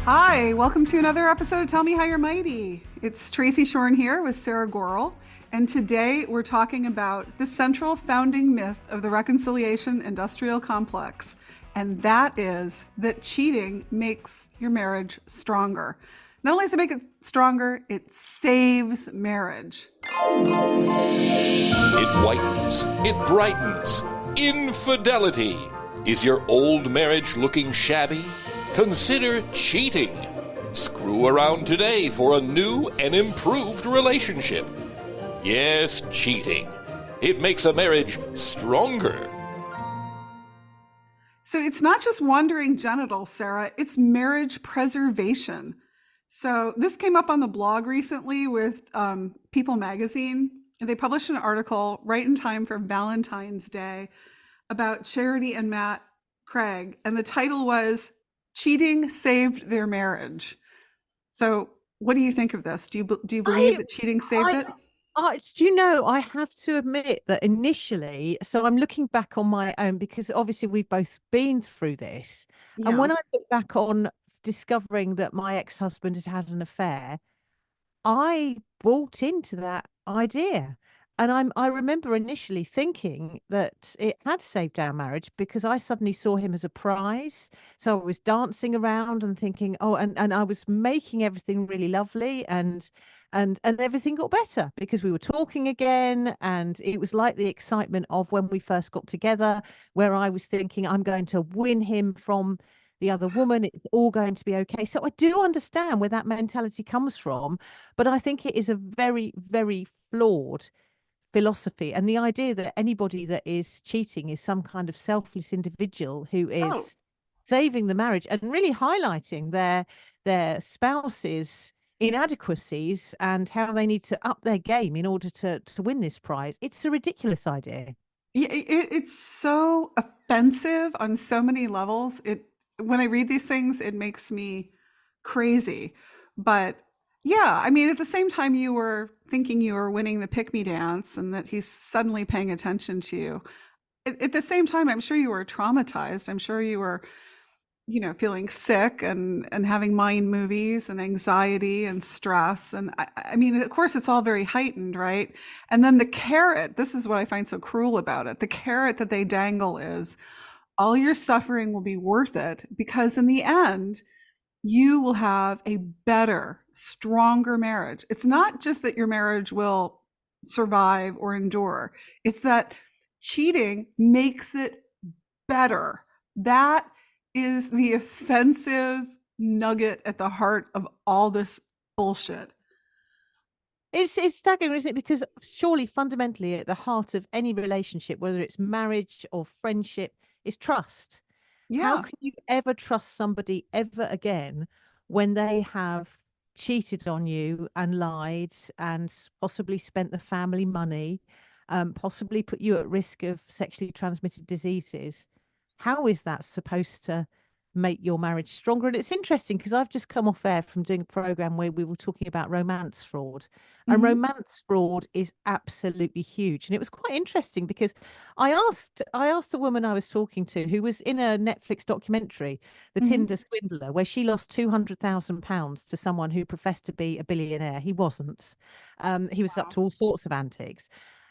Hi, welcome to another episode of Tell Me How You're Mighty. It's Tracy Shorn here with Sarah Gorel, and today we're talking about the central founding myth of the reconciliation industrial complex, and that is that cheating makes your marriage stronger. Not only does it make it stronger, it saves marriage. It whitens, it brightens. Infidelity. Is your old marriage looking shabby? Consider cheating. Screw around today for a new and improved relationship. Yes, cheating. It makes a marriage stronger. So it's not just wandering genitals, Sarah, it's marriage preservation. So this came up on the blog recently with People magazine. They published an article right in time for Valentine's Day about Charity and Matt Craig, and the title was Cheating Saved Their Marriage. So what do you think of this? Do you believe that cheating saved it? Do you know, I have to admit that initially, so I'm looking back on my own because obviously we've both been through this. And Yeah. when I look back on discovering that my ex-husband had an affair, I bought into that idea. And I remember initially thinking that it had saved our marriage because I suddenly saw him as a prize. So I was dancing around and thinking, oh, and I was making everything really lovely and everything got better because we were talking again. And it was like the excitement of when we first got together, where I was thinking, I'm going to win him from the other woman. It's all going to be okay. So I do understand where that mentality comes from, but I think it is a very, very flawed philosophy. And the idea that anybody that is cheating is some kind of selfless individual who Oh, is saving the marriage and really highlighting their spouse's inadequacies and how they need to up their game in order to win this prize. It's a ridiculous idea. yeah, it's so offensive on so many levels. When I read these things, it makes me crazy. But yeah, I mean, at the same time, you were thinking you were winning the pick me dance and that he's suddenly paying attention to you. At the same time, I'm sure you were traumatized. I'm sure you were, feeling sick and having mind movies and anxiety and stress. And I mean, of course, it's all very heightened, right? And then the carrot, this is what I find so cruel about it. The carrot that they dangle is all your suffering will be worth it because in the end, you will have a better, stronger marriage. It's not just that your marriage will survive or endure, it's that cheating makes it better. That is the offensive nugget at the heart of all this bullshit. It's staggering, isn't it? Because surely fundamentally at the heart of any relationship, whether it's marriage or friendship, is trust. How Yeah. can you ever trust somebody ever again when they have cheated on you and lied and possibly spent the family money, possibly put you at risk of sexually transmitted diseases? How is that supposed to make your marriage stronger? And it's interesting because I've just come off air from doing a program where we were talking about romance fraud. And Hmm. romance fraud is absolutely huge. And it was quite interesting because I asked the woman I was talking to who was in a Netflix documentary, The Hmm. Tinder Swindler, where she lost £200,000 to someone who professed to be a billionaire. He wasn't. He was up Wow. to all sorts of antics.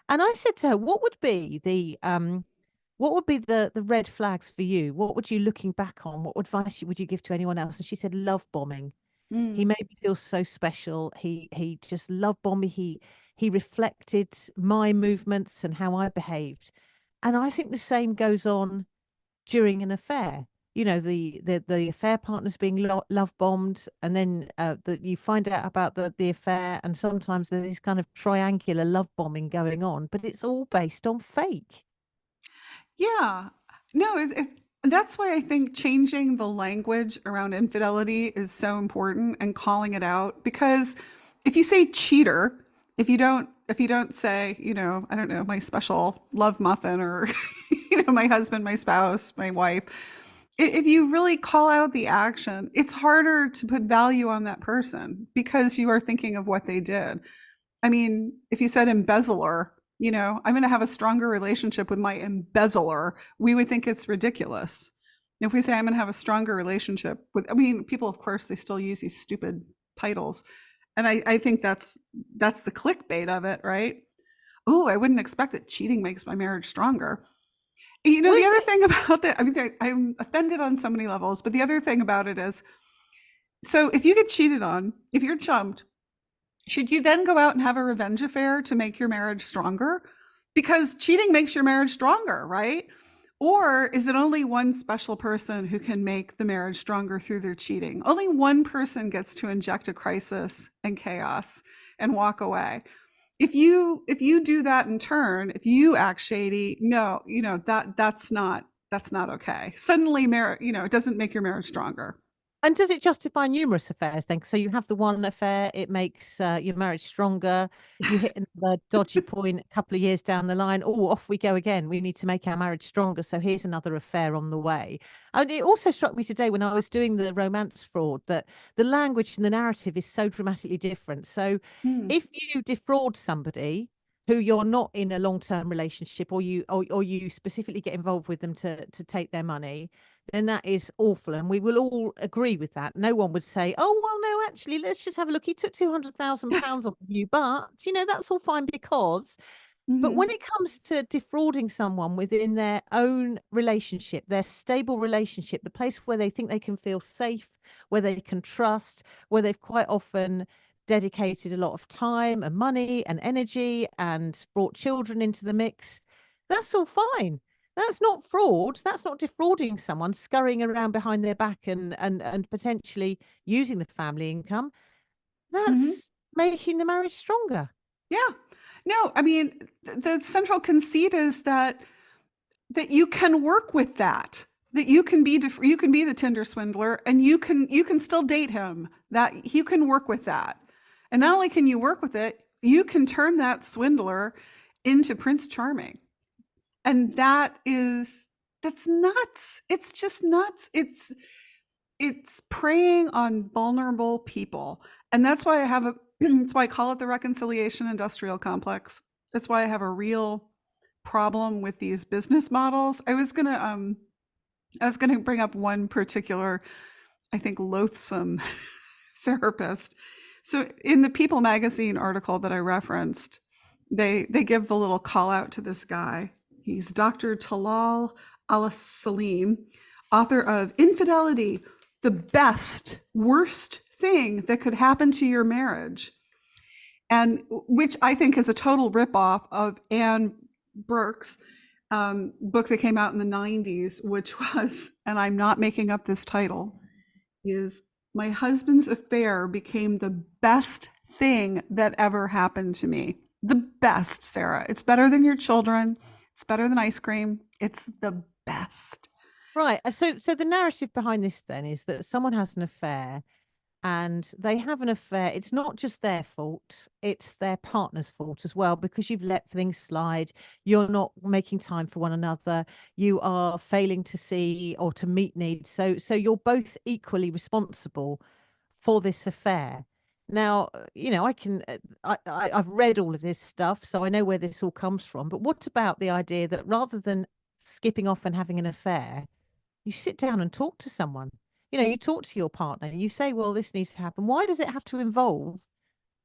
And I said to her, what would be the red flags for you? What would you, looking back on, what advice would you give to anyone else? And she said, love bombing. He Mm. made me feel so special. He just love bombed me. He reflected my movements and how I behaved. And I think the same goes on during an affair. You know, the affair partner's being love bombed, and then that you find out about the affair, and sometimes there's this kind of triangular love bombing going on, but it's all based on fake. Yeah. No, that's why I think changing the language around infidelity is so important and calling it out because if you say cheater, if you don't say, I don't know, my special love muffin or my husband, my spouse, my wife, if you really call out the action, it's harder to put value on that person because you are thinking of what they did. I mean, if you said embezzler, I'm going to have a stronger relationship with my embezzler, we would think it's ridiculous. If we say I'm going to have a stronger relationship with, I mean, people, of course, they still use these stupid titles, and I think that's the clickbait of it, right? Oh, I wouldn't expect that cheating makes my marriage stronger. You know, Well, the it's other thing about that, I mean, I'm offended on so many levels, but the other thing about it is, so if you get cheated on, if you're chumped, should you then go out and have a revenge affair to make your marriage stronger? Because cheating makes your marriage stronger, right? Or is it only one special person who can make the marriage stronger through their cheating? Only one person gets to inject a crisis and chaos and walk away. If you do that in turn, if you act shady, no, that's not okay. Suddenly marriage, it doesn't make your marriage stronger. And does it justify numerous affairs then? So you have the one affair, it makes your marriage stronger. You hit another dodgy point a couple of years down the line. Oh, off we go again. We need to make our marriage stronger. So here's another affair on the way. And it also struck me today when I was doing the romance fraud that the language and the narrative is so dramatically different. So Hmm. if you defraud somebody who you're not in a long-term relationship, or you specifically get involved with them to take their money, then that is awful. And we will all agree with that. No one would say, oh, well, no, actually, let's just have a look. He took £200,000 off of you, but, that's all fine because. But when Hmm. it comes to defrauding someone within their own relationship, their stable relationship, the place where they think they can feel safe, where they can trust, where they've quite often dedicated a lot of time and money and energy and brought children into the mix, that's all fine. That's not fraud. That's not defrauding someone, scurrying around behind their back and potentially using the family income. Hmm. That's making the marriage stronger. Yeah. No, I mean, the central conceit is that you can work with that. That you can be the Tinder swindler, and you can still date him. That you can work with that. And not only can you work with it, you can turn that swindler into Prince Charming. And that's nuts. It's just nuts. It's preying on vulnerable people. And that's why I have a that's why I call it the reconciliation industrial complex. That's why I have a real problem with these business models. I was gonna bring up one particular, I think, loathsome therapist. So in the People magazine article that I referenced, they give the little call out to this guy. He's Dr. Talal Al Salim, author of Infidelity, the best, worst thing that could happen to your marriage. And which I think is a total ripoff of Anne Burke's book that came out in the 90s, which was, and I'm not making up this title, is My Husband's Affair Became the Best Thing That Ever Happened to Me. The best, Sarah. It's better than your children. It's better than ice cream. It's the best. Right. So the narrative behind this then is that someone has an affair and they have an affair. It's not just their fault, it's their partner's fault as well, because you've let things slide. You're not making time for one another. You are failing to see or to meet needs. So you're both equally responsible for this affair. Now, I can, I've read all of this stuff, so I know where this all comes from. But what about the idea that rather than skipping off and having an affair, you sit down and talk to someone? You talk to your partner, you say, well, this needs to happen. Why does it have to involve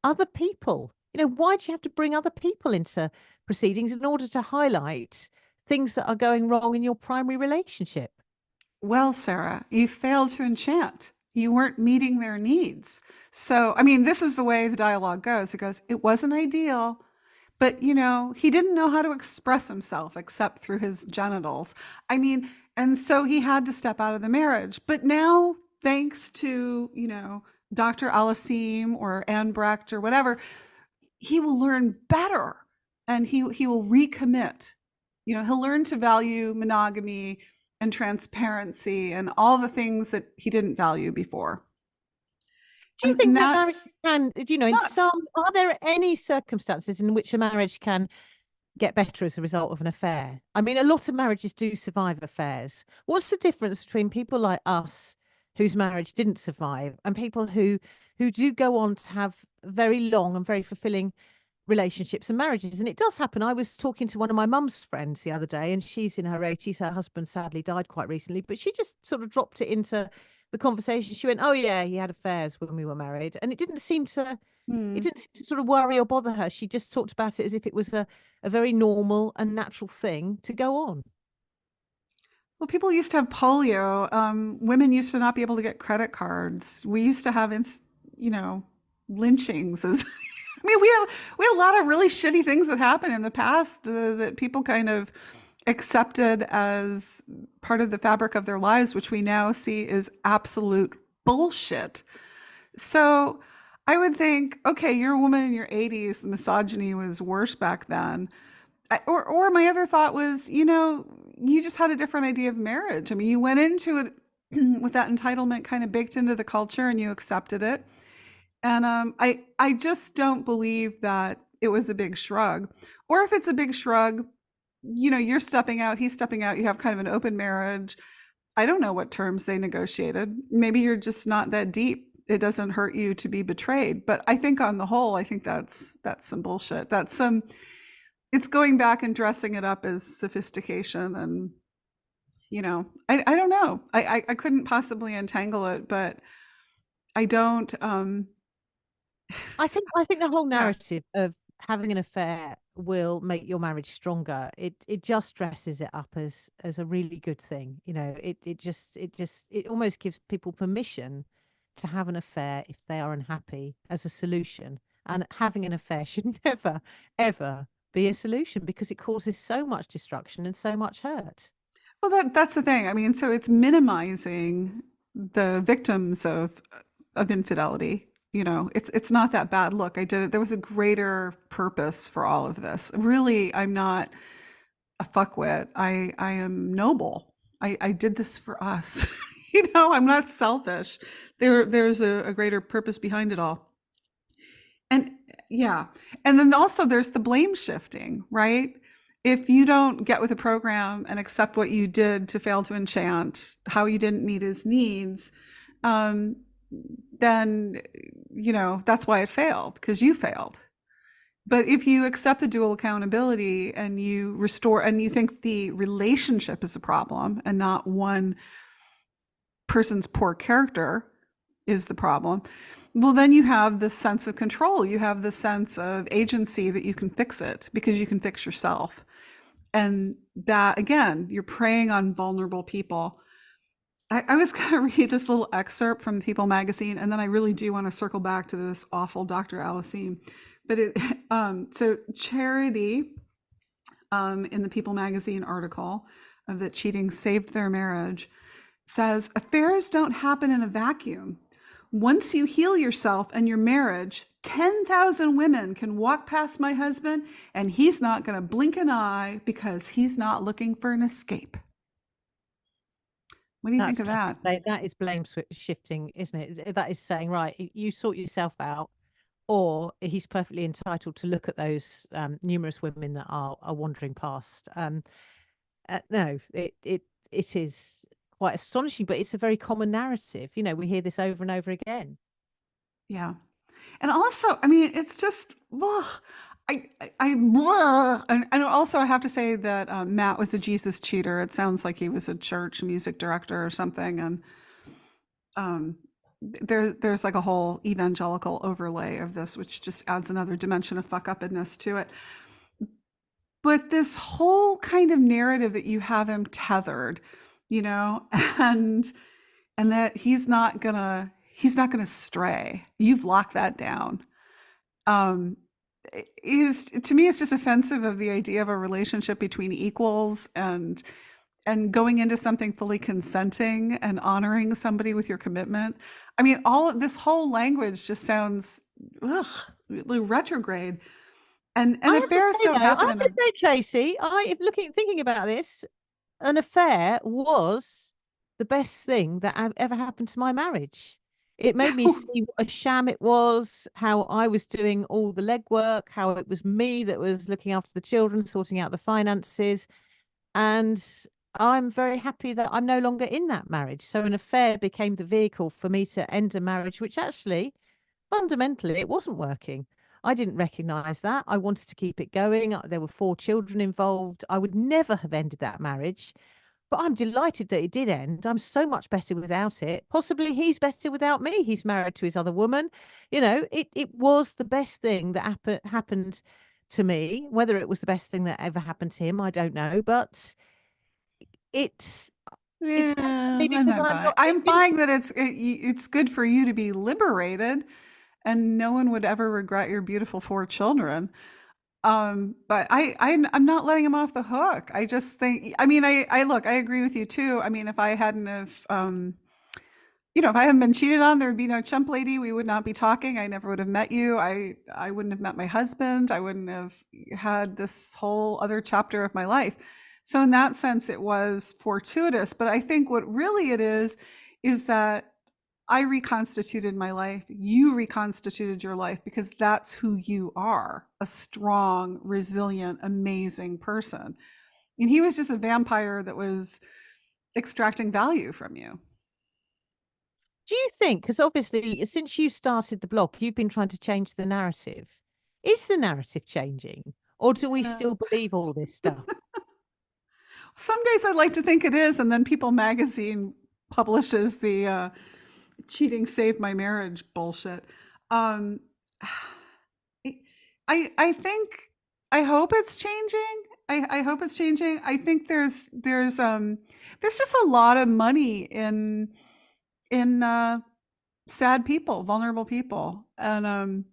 other people? Why do you have to bring other people into proceedings in order to highlight things that are going wrong in your primary relationship? Well, Sarah, you failed to enchant. You weren't meeting their needs. So, I mean, this is the way the dialogue goes. It goes, it wasn't ideal, but he didn't know how to express himself except through his genitals. I mean, and so he had to step out of the marriage. But now, thanks to, Dr. Alasim or Anne Brecht or whatever, he will learn better, and he will recommit. He'll learn to value monogamy and transparency and all the things that he didn't value before. Do you And think that marriage that's can, it's in nuts. are there any circumstances in which a marriage can get better as a result of an affair? I mean, a lot of marriages do survive affairs. What's the difference between people like us whose marriage didn't survive and people who do go on to have very long and very fulfilling relationships and marriages. And it does happen. I was talking to one of my mum's friends the other day, and she's in her 80s. Her husband sadly died quite recently, but she just sort of dropped it into the conversation. She went, "Oh yeah, he had affairs when we were married," and it Hmm. didn't seem to sort of worry or bother her. She just talked about it as if it was a very normal and natural thing to go on. Well, people used to have polio. Women used to not be able to get credit cards. We used to have, you know, lynchings. As I mean, we had a lot of really shitty things that happened in the past that people kind of accepted as part of the fabric of their lives, which we now see is absolute bullshit. So I would think, okay, you're a woman in your 80s. The misogyny was worse back then. Or my other thought was, you just had a different idea of marriage. I mean, you went into it with that entitlement kind of baked into the culture and you accepted it. And I just don't believe that it was a big shrug. Or if it's a big shrug, you're stepping out, he's stepping out, you have kind of an open marriage. I don't know what terms they negotiated. Maybe you're just not that deep. It doesn't hurt you to be betrayed. But I think on the whole, I think that's some bullshit. It's going back and dressing it up as sophistication. And I don't know. I couldn't possibly untangle it, but I don't I think the whole yeah. narrative of having an affair will make your marriage stronger. It just dresses it up as a really good thing. It almost gives people permission to have an affair if they are unhappy as a solution. And having an affair should never, ever be a solution because it causes so much destruction and so much hurt. Well, that's the thing. I mean, so it's minimizing the victims of infidelity. It's not that bad. Look, I did it. There was a greater purpose for all of this. Really, I'm not a fuckwit. I am noble. I did this for us. I'm not selfish. There's a greater purpose behind it all. And yeah. And then also there's the blame shifting, right? If you don't get with the program and accept what you did to fail to enchant, how you didn't meet his needs, um, then, that's why it failed, because you failed. But if you accept the dual accountability and you restore, and you think the relationship is a problem and not one person's poor character is the problem, well, then you have this sense of control. You have this sense of agency that you can fix it because you can fix yourself. And that, again, you're preying on vulnerable people. I was going to read this little excerpt from People magazine, and then I really do want to circle back to this awful Dr. Alicine. But so Charity, in the People magazine article of that cheating saved their marriage, says affairs don't happen in a vacuum. Once you heal yourself and your marriage, 10,000 women can walk past my husband and he's not going to blink an eye because he's not looking for an escape. What do you think of that? That is blame shifting, isn't it? That is saying, right, you sort yourself out, or he's perfectly entitled to look at those numerous women that are wandering past. No, it is quite astonishing, but it's a very common narrative. We hear this over and over again. Yeah. And also, I mean, it's just, ugh, ugh. And also I have to say that Matt was a Jesus cheater. It sounds like he was a church music director or something. And there's like a whole evangelical overlay of this, which just adds another dimension of fuck upness to it. But this whole kind of narrative that you have him tethered, and that he's not gonna stray. You've locked that down. Is, to me, it's just offensive of the idea of a relationship between equals and going into something fully consenting and honoring somebody with your commitment. I mean, all of this whole language just sounds really retrograde. And affairs don't happen I have to say, Tracy, thinking about this, an affair was the best thing that ever happened to my marriage. It made me see what a sham it was, how I was doing all the legwork, how it was me that was looking after the children, sorting out the finances. And I'm very happy that I'm no longer in that marriage. So an affair became the vehicle for me to end a marriage, which actually, fundamentally, it wasn't working. I didn't recognize that. I wanted to keep it going. There were 4 children involved. I would never have ended that marriage, but I'm delighted that it did end. I'm so much better without it. Possibly he's better without me. He's married to his other woman. It was the best thing that happened to me. Whether it was the best thing that ever happened to him, I don't know. But it's it's better for Yeah, me I'm because not buying. I'm buying that it's good for you to be liberated, and no one would ever regret your beautiful 4 children. But I'm not letting him off the hook. I just think, I mean, I look, I agree with you too. I mean, if I hadn't have, if I hadn't been cheated on, there would be no Chump Lady. We would not be talking. I never would have met you. I wouldn't have met my husband. I wouldn't have had this whole other chapter of my life. So in that sense, it was fortuitous. But I think what really it is that I reconstituted my life. You reconstituted your life because that's who you are, a strong, resilient, amazing person. And he was just a vampire that was extracting value from you. Do you think, because obviously since you started the blog, you've been trying to change the narrative. Is the narrative changing? Or do we Uh, still believe all this stuff? some days I'd like to think it is, and then People Magazine publishes the cheating saved my marriage bullshit. Um, I think I hope it's changing. I hope it's changing. I think there's just a lot of money in sad people, vulnerable people, and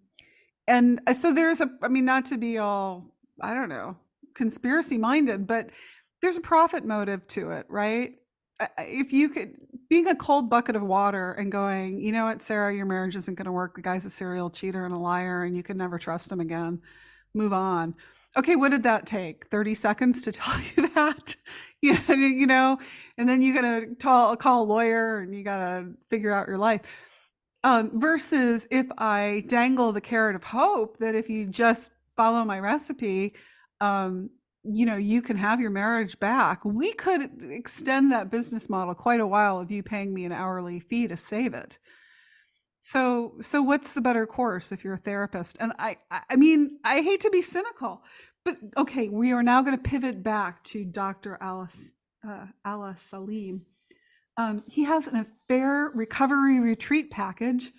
so there's a. I mean, not to be all, I don't know, conspiracy minded, but there's a profit motive to it, right? If you could, being a cold bucket of water and going, you know what, Sarah, your marriage isn't going to work. The guy's a serial cheater and a liar, and you can never trust him again. Move on. Okay, what did that take? 30 seconds to tell you that? And then you got to call a lawyer and you got to figure out your life. Versus if I dangle the carrot of hope that if you just follow my recipe, you can have your marriage back. We could extend that business model quite a while of you paying me an hourly fee to save it. So what's the better course if you're a therapist? And I mean, I hate to be cynical, but okay, we are now going to pivot back to Dr. Alice Salim. He has an affair recovery retreat package.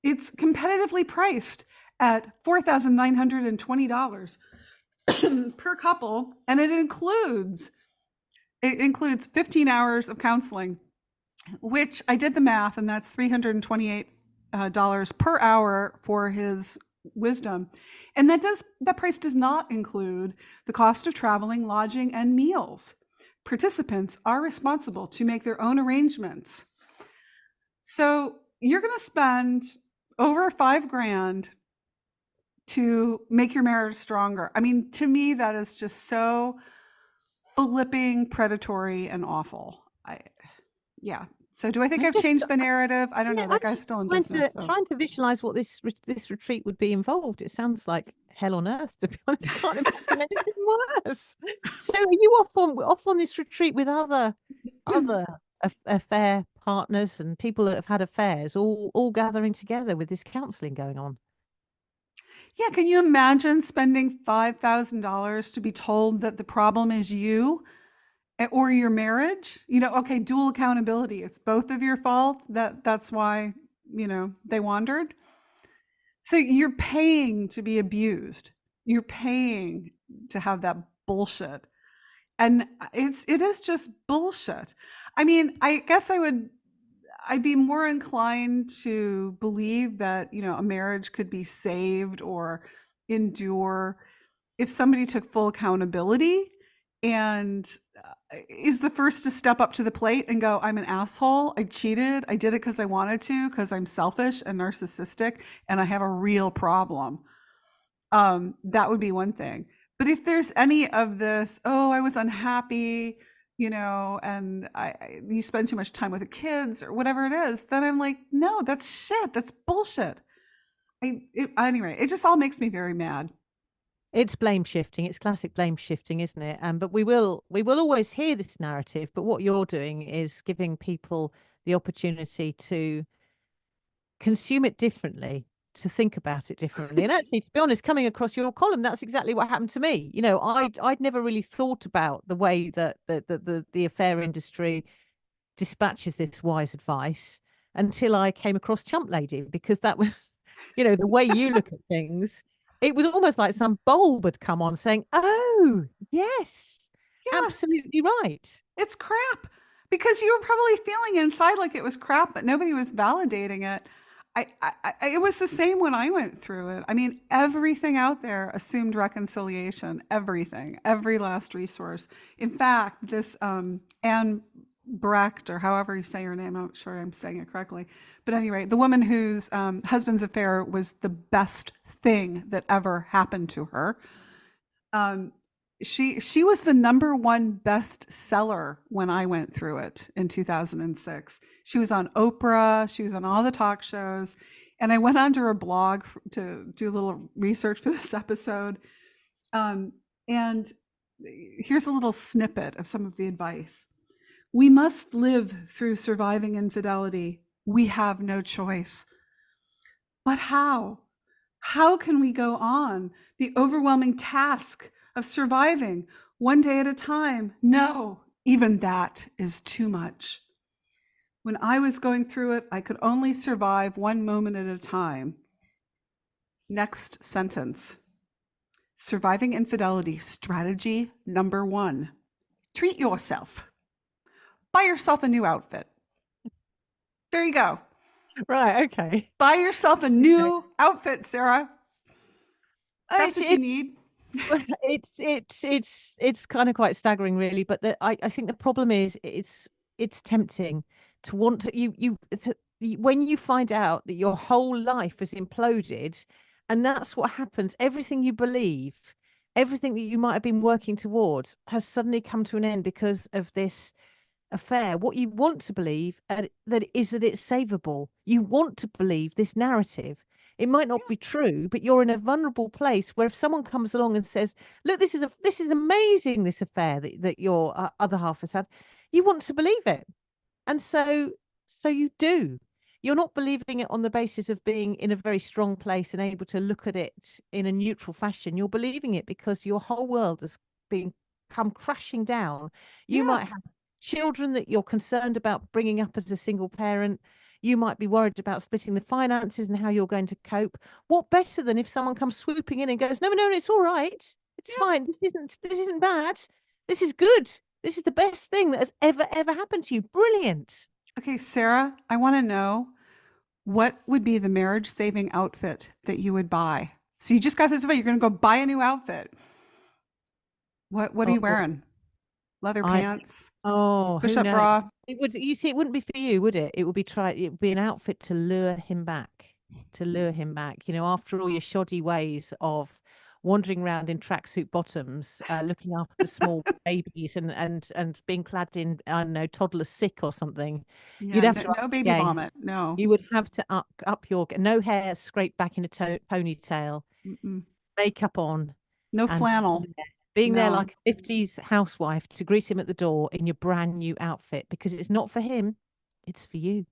It's competitively priced at $4,920 per couple, and it includes 15 hours of counseling, which I did the math, and that's $328 per hour for his wisdom. And that price does not include the cost of traveling, lodging, and meals. Participants are responsible to make their own arrangements. So you're going to spend over $5,000 to make your marriage stronger. I mean, to me, that is just so flipping, predatory, and awful. Yeah. So do I think I've changed the narrative? I don't know. That guy's still in business. Trying to visualize what this retreat would be involved. It sounds like hell on earth, to be honest. I can't imagine anything worse. So are you off on this retreat with other affair partners and people that have had affairs, all gathering together with this counselling going on? Yeah, can you imagine spending $5,000 to be told that the problem is you or your marriage? Okay, dual accountability. It's both of your fault. That's why, they wandered. So you're paying to be abused. You're paying to have that bullshit. And it is just bullshit. I mean, I guess I'd be more inclined to believe that, a marriage could be saved or endure if somebody took full accountability and is the first to step up to the plate and go, I'm an asshole. I cheated. I did it because I wanted to, because I'm selfish and narcissistic and I have a real problem. That would be one thing. But if there's any of this, I was unhappy, and you spend too much time with the kids or whatever it is, then I'm like, no, that's shit. That's bullshit. Anyway, it just all makes me very mad. It's blame shifting. It's classic blame shifting, isn't it? But we will always hear this narrative. But what you're doing is giving people the opportunity to consume it differently. to think about it differently. And actually, to be honest, coming across your column, that's exactly what happened to me. I'd never really thought about the way that the affair industry dispatches this wise advice until I came across Chump Lady, because that was, the way you look at things. It was almost like some bulb had come on saying, "Oh, yes, Yeah, absolutely right." it's crap because you were probably feeling inside like it was crap, but nobody was validating it. It was the same when I went through it. I mean, everything out there assumed reconciliation, everything, every last resource. In fact, this Anne Brecht, or however you say her name, I'm not sure I'm saying it correctly. But anyway, the woman whose husband's affair was the best thing that ever happened to her. She was the #1 bestseller when I went through it in 2006. She was on Oprah. She was on all the talk shows. And I went onto her blog to do a little research for this episode. And here's a little snippet of some of the advice. We must live through surviving infidelity. We have no choice. But how? How can we go on? The overwhelming task of surviving one day at a time. No, even that is too much. When I was going through it, I could only survive one moment at a time. Next sentence. Surviving infidelity, strategy #1. Treat yourself. Buy yourself a new outfit. There you go. Right. Okay. Buy yourself a new outfit, Sarah. That's what you need. It's kind of quite staggering, really. But I think the problem is it's tempting to want to when you find out that your whole life has imploded, and that's what happens. Everything you believe, everything that you might have been working towards, has suddenly come to an end because of this affair. What you want to believe that it's savable. You want to believe this narrative. It might not be true, but you're in a vulnerable place where if someone comes along and says, "Look, this is amazing, this affair that your other half has had," you want to believe it, and so you do. You're not believing it on the basis of being in a very strong place and able to look at it in a neutral fashion. You're believing it because your whole world has come crashing down. You might have children that you're concerned about bringing up as a single parent. You might be worried about splitting the finances and how you're going to cope. What better than if someone comes swooping in and goes, "No, no, no, it's all right. It's fine. This isn't bad. This is good. This is the best thing that has ever happened to you." Brilliant. Okay, Sarah, I want to know, what would be the marriage-saving outfit that you would buy? So you just got this way, you're going to go buy a new outfit. What are you wearing? Leather pants? Who Push-up knows? bra? It wouldn't be for you, would it? It would be an outfit to lure him back. After all your shoddy ways of wandering around in tracksuit bottoms, looking after the small babies and being clad in, I don't know, toddler sick or something. Yeah, You'd have to no baby vomit. No. You would have to up your no hair scraped back in a ponytail, Mm-mm. makeup on, No and flannel. being there No. like a 50s housewife to greet him at the door in your brand new outfit, because it's not for him, it's for you.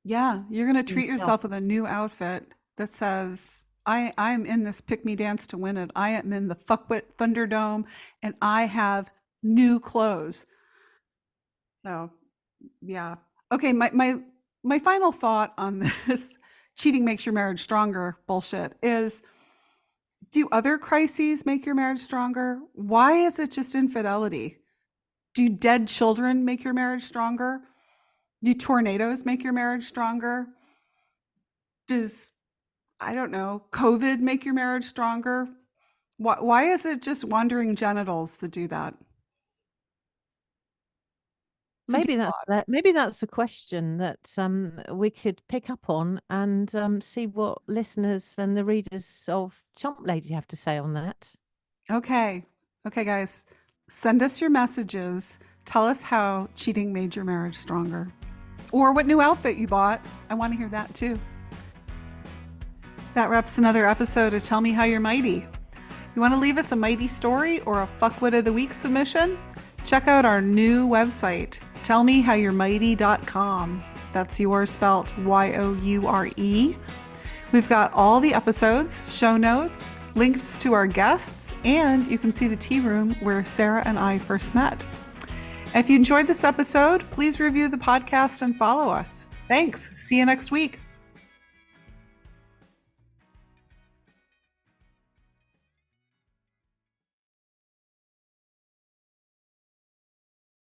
Yeah, you're going to treat Yourself. yourself with a new outfit that says, I'm in this pick me dance to win it. I am in the Fuckwit Thunderdome and I have new clothes. So, yeah. Okay, my final thought on this cheating makes your marriage stronger bullshit is, do other crises make your marriage stronger? Why is it just infidelity? Do dead children make your marriage stronger? Do tornadoes make your marriage stronger? Does, I don't know, COVID make your marriage stronger? Why is it just wandering genitals that do that? Maybe that's a question that we could pick up on and see what listeners and the readers of Chump Lady have to say on that. Okay, guys, send us your messages. Tell us how cheating made your marriage stronger, or what new outfit you bought. I want to hear that too. That wraps another episode of Tell Me How You're Mighty. You want to leave us a mighty story or a Fuckwit of the Week submission? Check out our new website, tellmehowyourmighty.com. That's yours spelt Youre. We've got all the episodes, show notes, links to our guests, and you can see the tea room where Sarah and I first met. If you enjoyed this episode, please review the podcast and follow us. Thanks. See you next week.